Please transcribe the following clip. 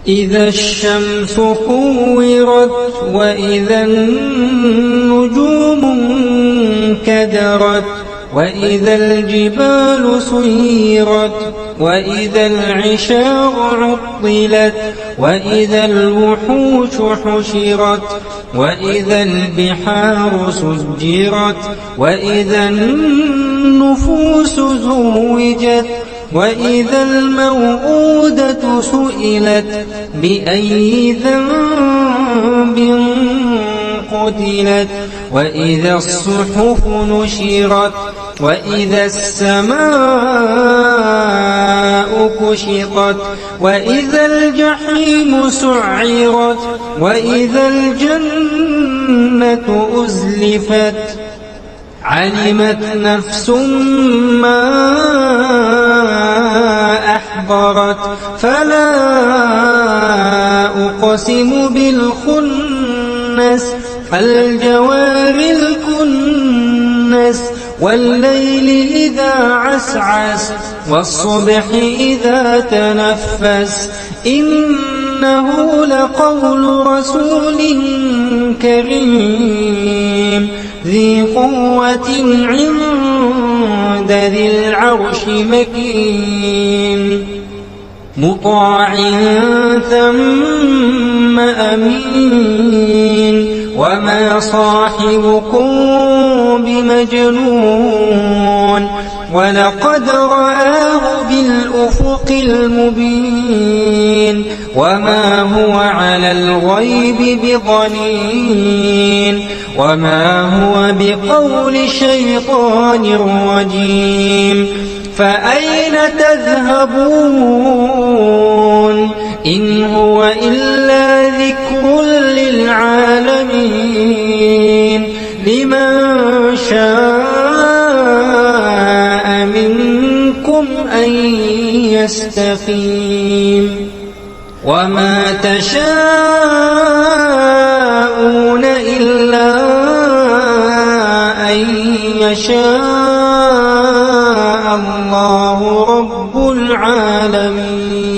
إذا الشمس كورت وإذا النجوم انكدرت وإذا الجبال سيرت وإذا العشار عطلت وإذا الوحوش حشرت وإذا البحار سجرت وإذا النفوس زوجت وإذا الموءودة سئلت بأي ذنب قتلت وإذا الصحف نشرت وإذا السماء كشطت وإذا الجحيم سعرت وإذا الجنة أزلفت علمت نفس ما أحضرت فلا أقسم بالخنس الجوار الكنس والليل إذا عسعس والصبح إذا تنفس إنه لقول رسول كريم ذي قوة عند ذي العرش مكين مطاع ثم أمين وما صاحبكم بمجنون ولقد رآه بالأفق المبين وما هو على الغيب بضنين وما هو بقول شيطان رجيم فأين تذهبون إن هو إلا ذكر للعالمين لمن شاء منكم أن يستقيم وما تشاءون إلا أن يشاء الله رب العالمين.